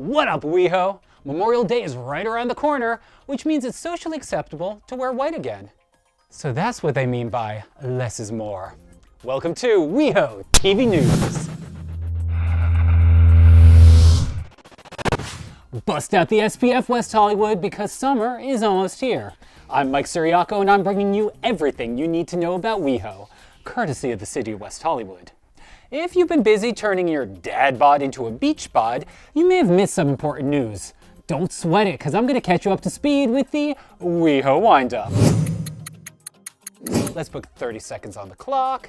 What up, WeHo? Memorial Day is right around the corner, which means it's socially acceptable to wear white again. So that's what they mean by less is more. Welcome to WeHoTV News. Bust out the SPF, West Hollywood, because summer is almost here. I'm Mike Siriaco, and I'm bringing you everything you need to know about WeHo, courtesy of the city of West Hollywood. If you've been busy turning your dad bod into a beach bod, you may have missed some important news. Don't sweat it, because I'm going to catch you up to speed with the WeHo wind-up. Let's put 30 seconds on the clock.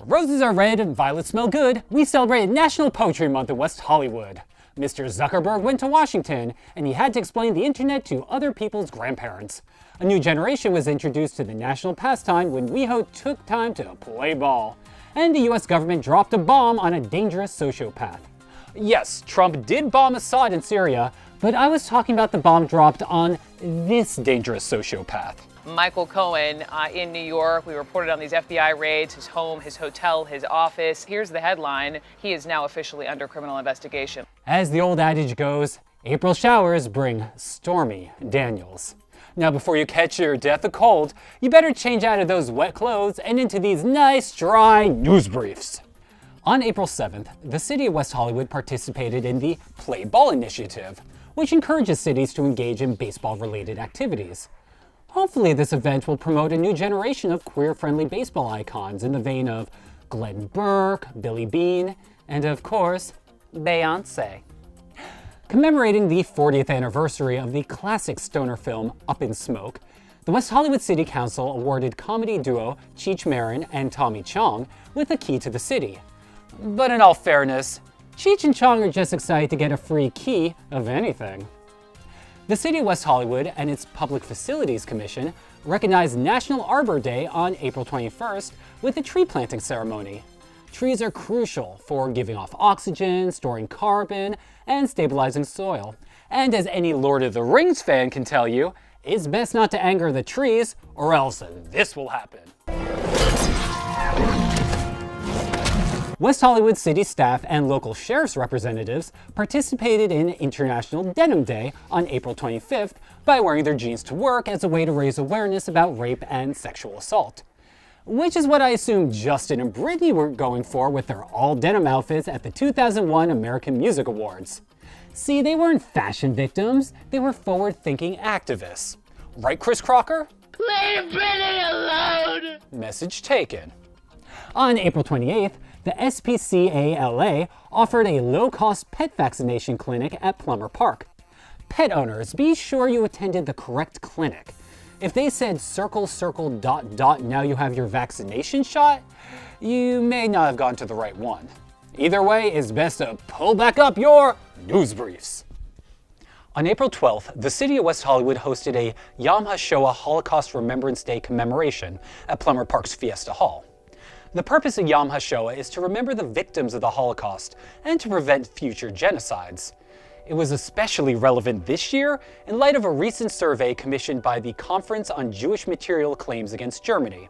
Roses are red and violets smell good. We celebrated National Poetry Month in West Hollywood. Mr. Zuckerberg went to Washington, and he had to explain the internet to other people's grandparents. A new generation was introduced to the national pastime when WeHo took time to play ball. And the US government dropped a bomb on a dangerous sociopath. Yes, Trump did bomb Assad in Syria, but I was talking about the bomb dropped on this dangerous sociopath. Michael Cohen in New York. We reported on these FBI raids, his home, his hotel, his office. Here's the headline. He is now officially under criminal investigation. As the old adage goes, April showers bring Stormy Daniels. Now before you catch your death of cold, you better change out of those wet clothes and into these nice, dry news briefs. On April 7th, the city of West Hollywood participated in the Play Ball initiative, which encourages cities to engage in baseball-related activities. Hopefully this event will promote a new generation of queer-friendly baseball icons in the vein of Glenn Burke, Billy Beane, and of course, Beyoncé. Commemorating the 40th anniversary of the classic stoner film Up in Smoke, the West Hollywood City Council awarded comedy duo Cheech Marin and Tommy Chong with a key to the city. But in all fairness, Cheech and Chong are just excited to get a free key of anything. The City of West Hollywood and its Public Facilities Commission recognized National Arbor Day on April 21st with a tree planting ceremony. Trees are crucial for giving off oxygen, storing carbon, and stabilizing soil. And as any Lord of the Rings fan can tell you, it's best not to anger the trees, or else this will happen. West Hollywood city staff and local sheriff's representatives participated in International Denim Day on April 25th by wearing their jeans to work as a way to raise awareness about rape and sexual assault. Which is what I assume Justin and Britney were going for with their all-denim outfits at the 2001 American Music Awards. See, they weren't fashion victims, they were forward-thinking activists. Right, Chris Crocker? Leave Britney alone! Message taken. On April 28th, the SPCA-LA offered a low-cost pet vaccination clinic at Plummer Park. Pet owners, be sure you attended the correct clinic. If they said circle, circle, dot, dot, now you have your vaccination shot, you may not have gone to the right one. Either way, it's best to pull back up your news briefs. On April 12th, the city of West Hollywood hosted a Yom HaShoah Holocaust Remembrance Day commemoration at Plummer Park's Fiesta Hall. The purpose of Yom HaShoah is to remember the victims of the Holocaust and to prevent future genocides. It was especially relevant this year in light of a recent survey commissioned by the Conference on Jewish Material Claims Against Germany,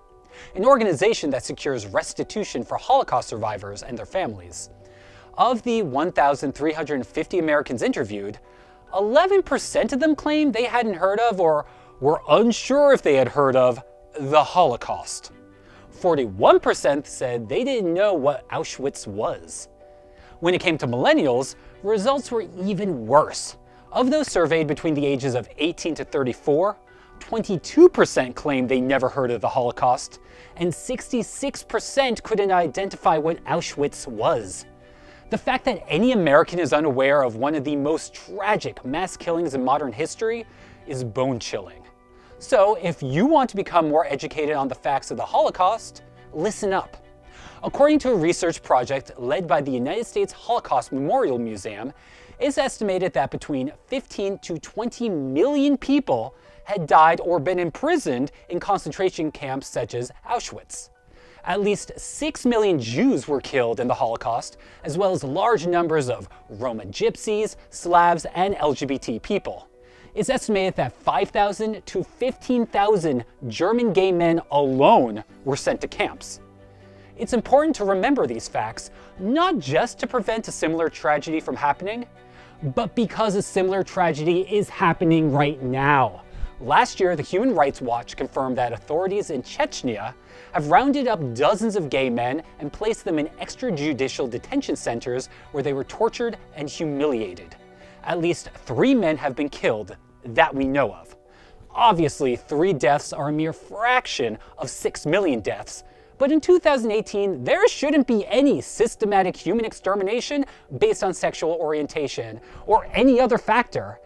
an organization that secures restitution for Holocaust survivors and their families. Of the 1,350 Americans interviewed, 11% of them claimed they hadn't heard of or were unsure if they had heard of the Holocaust. 41% said they didn't know what Auschwitz was. When it came to millennials, results were even worse. Of those surveyed between the ages of 18 to 34, 22% claimed they never heard of the Holocaust, and 66% couldn't identify what Auschwitz was. The fact that any American is unaware of one of the most tragic mass killings in modern history is bone-chilling. So, if you want to become more educated on the facts of the Holocaust, listen up. According to a research project led by the United States Holocaust Memorial Museum, it's estimated that between 15 to 20 million people had died or been imprisoned in concentration camps such as Auschwitz. At least 6 million Jews were killed in the Holocaust, as well as large numbers of Roma Gypsies, Slavs, and LGBT people. It's estimated that 5,000 to 15,000 German gay men alone were sent to camps. It's important to remember these facts, not just to prevent a similar tragedy from happening, but because a similar tragedy is happening right now. Last year, the Human Rights Watch confirmed that authorities in Chechnya have rounded up dozens of gay men and placed them in extrajudicial detention centers where they were tortured and humiliated. At least 3 men have been killed that we know of. Obviously, 3 deaths are a mere fraction of 6 million deaths, but in 2018, there shouldn't be any systematic human extermination based on sexual orientation or any other factor.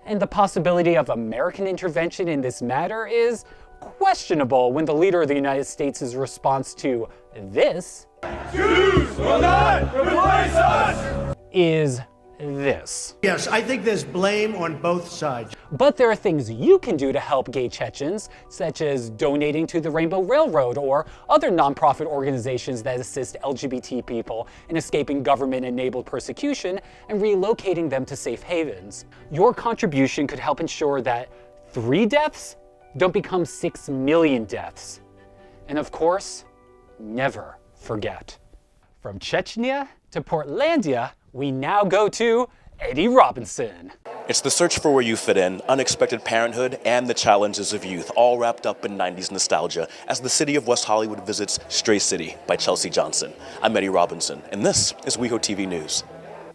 And the possibility of American intervention in this matter is questionable when the leader of the United States' response to this Jews will not replace us! is this. Yes, I think there's blame on both sides. But there are things you can do to help gay Chechens, such as donating to the Rainbow Railroad or other nonprofit organizations that assist LGBT people in escaping government-enabled persecution and relocating them to safe havens. Your contribution could help ensure that 3 deaths don't become 6 million deaths. And of course, never forget. From Chechnya to Portlandia, we now go to Eddie Robinson. It's the search for where you fit in, unexpected parenthood, and the challenges of youth, all wrapped up in 90s nostalgia as the city of West Hollywood visits Stray City by Chelsey Johnson. I'm Eddie Robinson, and this is WeHoTV News.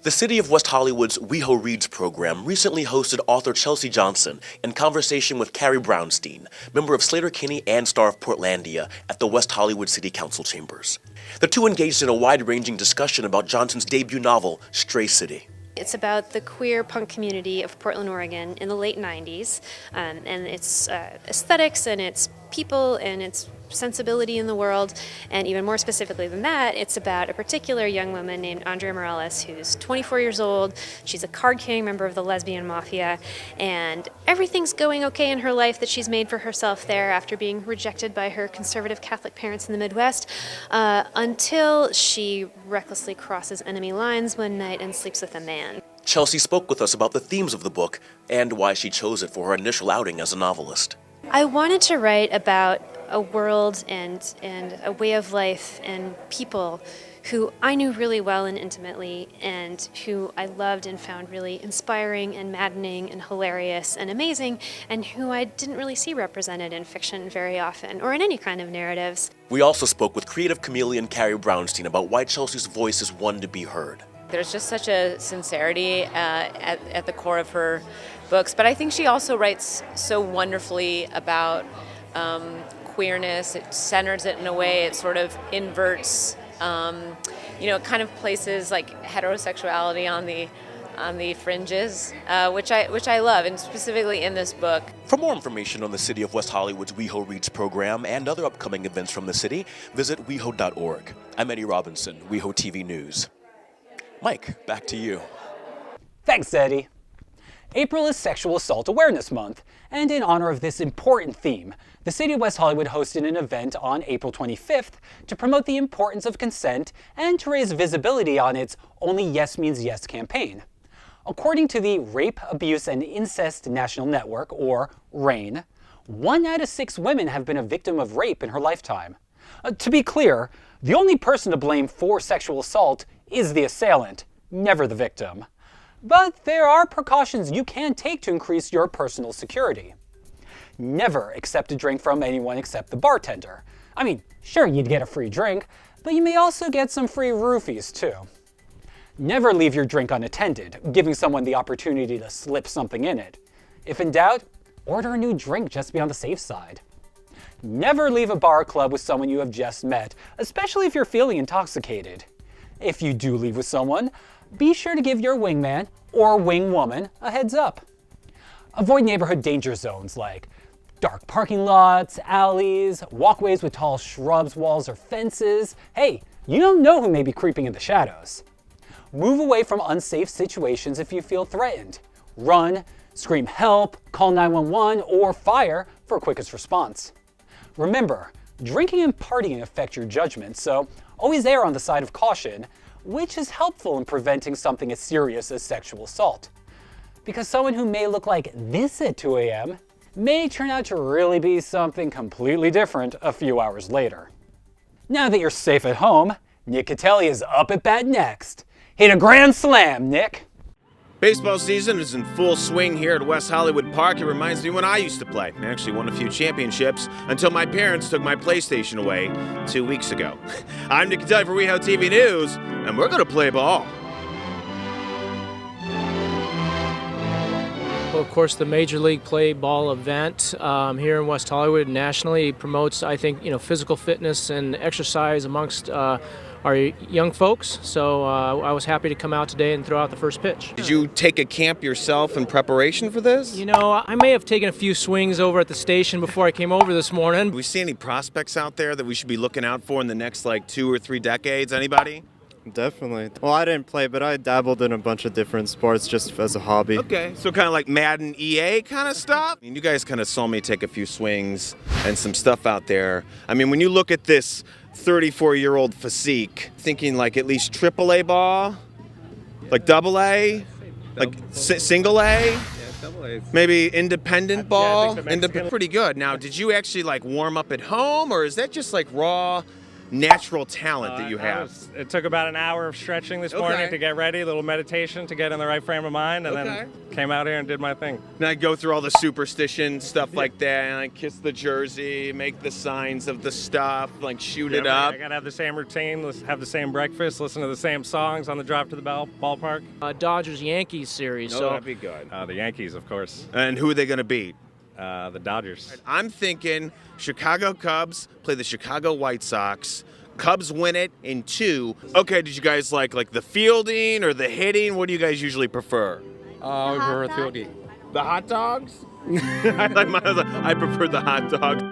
The City of West Hollywood's WeHo Reads program recently hosted author Chelsey Johnson in conversation with Carrie Brownstein, member of Sleater-Kinney and star of Portlandia, at the West Hollywood City Council chambers. The two engaged in a wide-ranging discussion about Johnson's debut novel, Stray City. It's about the queer punk community of Portland, Oregon in the late 90s, and its aesthetics and its people and its sensibility in the world, and even more specifically than that, it's about a particular young woman named Andrea Morales who's 24 years old. She's a card-carrying member of the lesbian mafia, and everything's going okay in her life that she's made for herself there after being rejected by her conservative Catholic parents in the Midwest, until she recklessly crosses enemy lines one night and sleeps with a man. Chelsey spoke with us about the themes of the book and why she chose it for her initial outing as a novelist. I wanted to write about a world and a way of life and people who I knew really well and intimately, and who I loved and found really inspiring and maddening and hilarious and amazing, and who I didn't really see represented in fiction very often, or in any kind of narratives. We also spoke with creative chameleon Carrie Brownstein about why Chelsey's voice is one to be heard. There's just such a sincerity at the core of her books, but I think she also writes so wonderfully about queerness. It centers it in a way, it sort of inverts, it kind of places like heterosexuality on the fringes, which I love, and specifically in this book. For more information on the City of West Hollywood's WeHo Reads program and other upcoming events from the city, visit weho.org. I'm Eddie Robinson, WeHoTV News. Mike, back to you. Thanks, Eddie. April is Sexual Assault Awareness Month, and in honor of this important theme, the City of West Hollywood hosted an event on April 25th to promote the importance of consent and to raise visibility on its Only Yes Means Yes campaign. According to the Rape, Abuse, and Incest National Network, or RAIN, 1 out of 6 women have been a victim of rape in her lifetime. To be clear, the only person to blame for sexual assault is the assailant, never the victim. But there are precautions you can take to increase your personal security. Never accept a drink from anyone except the bartender. I mean, sure, you'd get a free drink, but you may also get some free roofies too. Never leave your drink unattended, giving someone the opportunity to slip something in it. If in doubt, order a new drink just to be on the safe side. Never leave a bar or club with someone you have just met, especially if you're feeling intoxicated. If you do leave with someone, be sure to give your wingman or wingwoman a heads up. Avoid neighborhood danger zones like dark parking lots, alleys, walkways with tall shrubs, walls, or fences. Hey, you don't know who may be creeping in the shadows. Move away from unsafe situations if you feel threatened. Run, scream help, call 911, or fire for quickest response. Remember, drinking and partying affect your judgment, so always err on the side of caution, which is helpful in preventing something as serious as sexual assault. Because someone who may look like this at 2 a.m. may turn out to really be something completely different a few hours later. Now that you're safe at home, Nick Catelli is up at bat next. Hit a grand slam, Nick! Baseball season is in full swing here at West Hollywood Park. It reminds me when I used to play. I actually won a few championships until my parents took my PlayStation away 2 weeks ago. I'm Nick Chelsey for WeHoTV News, and we're going to play ball. Well, of course, the Major League Play Ball event here in West Hollywood nationally promotes, I think, physical fitness and exercise amongst our young folks. So I was happy to come out today and throw out the first pitch. Did you take a camp yourself in preparation for this? I may have taken a few swings over at the station before I came over this morning. Do we see any prospects out there that we should be looking out for in the next 2 or 3 decades? Anybody? Definitely. Well, I didn't play, but I dabbled in a bunch of different sports just as a hobby. Okay, so kind of like Madden EA kind of stuff? I mean, you guys kind of saw me take a few swings and some stuff out there. I mean, when you look at this 34-year-old physique, thinking at least AAA ball, AA, single A? Yeah, double A. Maybe independent ball? Yeah, I think the Mexican- Pretty good. Now, did you actually warm up at home, or is that just raw natural talent that you have? It took about an hour of stretching this morning to get ready, a little meditation to get in the right frame of mind, and then came out here and did my thing. Now I go through all the superstition stuff like that, and I kiss the jersey, make the signs of the stuff, shoot it up. I gotta have the same routine, have the same breakfast, listen to the same songs on the drive to the ballpark. Dodgers-Yankees series. Oh, so that'd be good. The Yankees, of course. And who are they going to beat? The Dodgers. I'm thinking Chicago Cubs play the Chicago White Sox. Cubs win it in 2. Okay, did you guys like the fielding or the hitting? What do you guys usually prefer? We prefer fielding. The hot dogs? I prefer the hot dogs.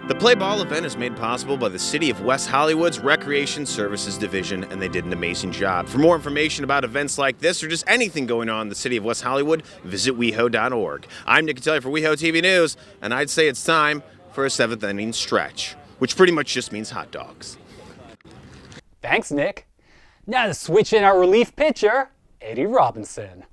The Play Ball event is made possible by the City of West Hollywood's Recreation Services Division, and they did an amazing job. For more information about events like this or just anything going on in the City of West Hollywood, visit WeHo.org. I'm Nick Chelsey for WeHoTV News, and I'd say it's time for a 7th inning stretch, which pretty much just means hot dogs. Thanks, Nick. Now to switch in our relief pitcher, Eddie Robinson.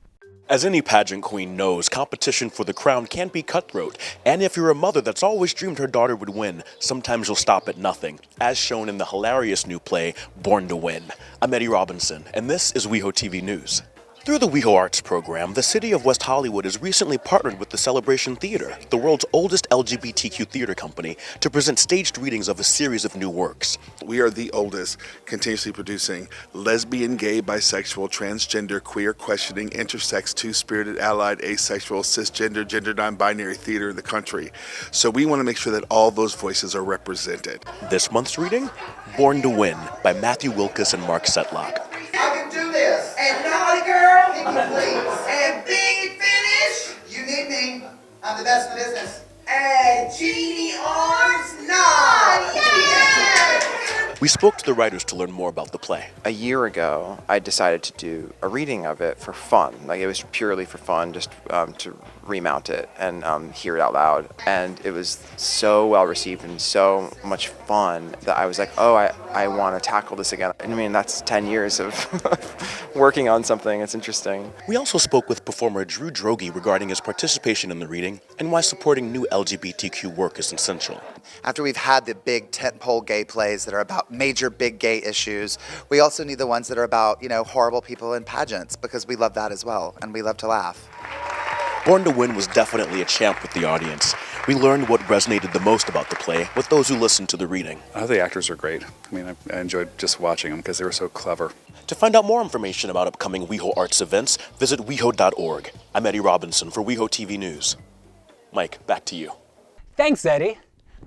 As any pageant queen knows, competition for the crown can be cutthroat. And if you're a mother that's always dreamed her daughter would win, sometimes you'll stop at nothing, as shown in the hilarious new play, Born to Win. I'm Eddie Robinson, and this is WeHoTV News. Through the WeHo Arts program, the City of West Hollywood has recently partnered with the Celebration Theater, the world's oldest LGBTQ theater company, to present staged readings of a series of new works. We are the oldest, continuously producing lesbian, gay, bisexual, transgender, queer, questioning, intersex, two-spirited, allied, asexual, cisgender, gender non-binary theater in the country. So we want to make sure that all those voices are represented. This month's reading, Born to Win, by Matthew Wilkes and Mark Setlock. I can do this. And naughty girl, can you please? And big finish, you need me. I'm the best in the business. And genie arms, nod. Yeah! We spoke to the writers to learn more about the play. A year ago, I decided to do a reading of it for fun. It was purely for fun, just to remount it and hear it out loud. And it was so well received and so much fun that I was like, oh, I want to tackle this again. I mean, that's 10 years of working on something. It's interesting. We also spoke with performer Drew Droege regarding his participation in the reading and why supporting new LGBTQ work is essential. After we've had the big tentpole gay plays that are about major big gay issues, we also need the ones that are about, horrible people in pageants, because we love that as well, and we love to laugh. Born to Win was definitely a champ with the audience. We learned what resonated the most about the play with those who listened to the reading. The actors are great. I mean, I enjoyed just watching them because they were so clever. To find out more information about upcoming WeHo Arts events, visit WeHo.org. I'm Eddie Robinson for WeHoTV News. Mike, back to you. Thanks, Eddie.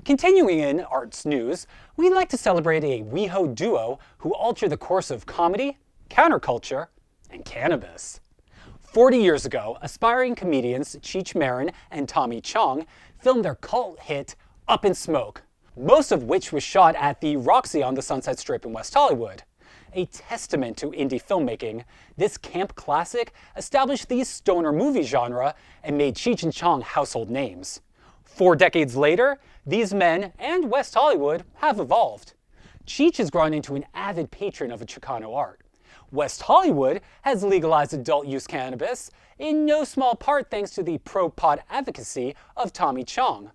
Continuing in arts news, we'd like to celebrate a WeHo duo who alter the course of comedy, counterculture, and cannabis. 40 years ago, aspiring comedians Cheech and Tommy Chong filmed their cult hit Up in Smoke, most of which was shot at the Roxy on the Sunset Strip in West Hollywood. A testament to indie filmmaking, this camp classic established the stoner movie genre and made Cheech and Chong household names. 4 decades later, these men and West Hollywood have evolved. Cheech has grown into an avid patron of Chicano art. West Hollywood has legalized adult use cannabis, in no small part thanks to the pro-pot advocacy of Tommy Chong.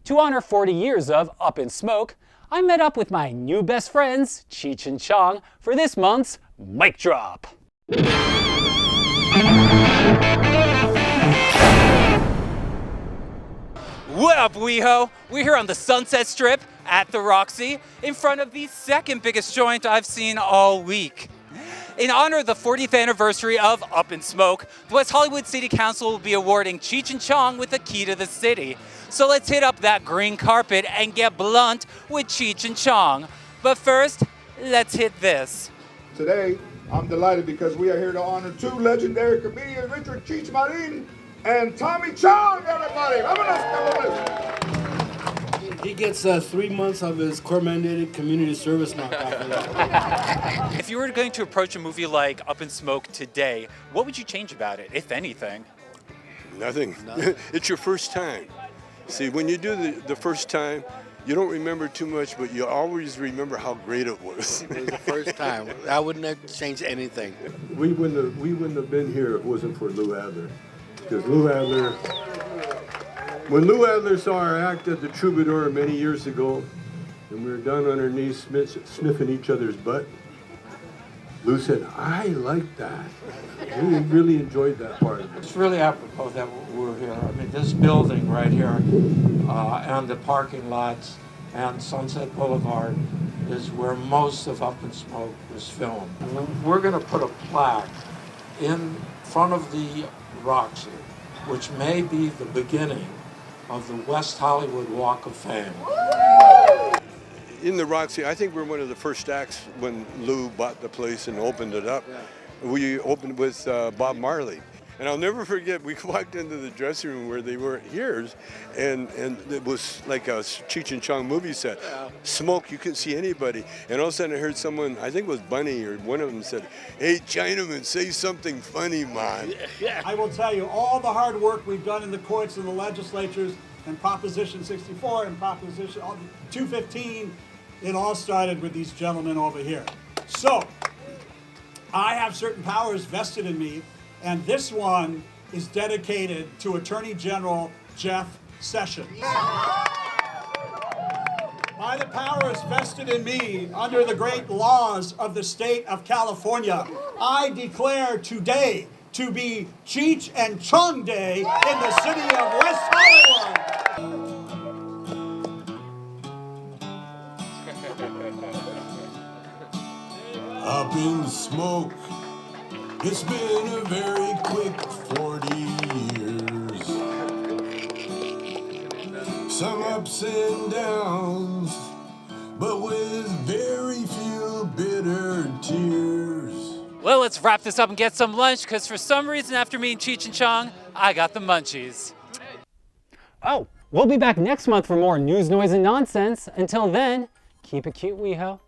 To honor 40 years of Up in Smoke, I met up with my new best friends, Cheech and Chong, for this month's Mic Drop. What up, WeHo? We're here on the Sunset Strip at the Roxy in front of the second biggest joint I've seen all week. In honor of the 40th anniversary of Up in Smoke, the West Hollywood City Council will be awarding Cheech and Chong with the key to the city. So let's hit up that green carpet and get blunt with Cheech and Chong. But first, let's hit this. Today, I'm delighted because we are here to honor two legendary comedians, Richard Cheech Marin and Tommy Chong, everybody. He gets 3 months of his core-mandated community service knocked off of that. If you were going to approach a movie like Up in Smoke today, what would you change about it, if anything? Nothing. It's your first time. See, when you do the first time, you don't remember too much, but you always remember how great it was. It was the first time. I wouldn't have changed anything. We wouldn't have been here if it wasn't for Lou Adler. Because when Lou Adler saw our act at the Troubadour many years ago, and we were down on our knees sniffing each other's butt, Lou said, I like that. We really enjoyed that part of it. It's really apropos that we're here. I mean, this building right here and the parking lots and Sunset Boulevard is where most of Up in Smoke was filmed. And we're going to put a plaque in front of the Roxy, which may be the beginning of the West Hollywood Walk of Fame. In the Roxy, I think we're one of the first acts when Lou bought the place and opened it up. Yeah. We opened with Bob Marley. And I'll never forget, we walked into the dressing room where they weren't here, and it was like a Cheech and Chong movie set. Yeah. Smoke, you couldn't see anybody. And all of a sudden I heard someone, I think it was Bunny or one of them said, hey, Chinaman, say something funny, man. Yeah. I will tell you, all the hard work we've done in the courts and the legislatures and Proposition 64 and Proposition 215, it all started with these gentlemen over here. So, I have certain powers vested in me, and this one is dedicated to Attorney General Jeff Sessions. By the powers vested in me under the great laws of the state of California, I declare today to be Cheech and Chong Day in the city of West Hollywood. Up in Smoke, it's been a very quick 40 years. Some ups and downs, but with very few bitter tears. Well, let's wrap this up and get some lunch, because for some reason after meeting Cheech and Chong, I got the munchies. Oh, we'll be back next month for more news, noise, and nonsense. Until then, keep it cute, WeHo.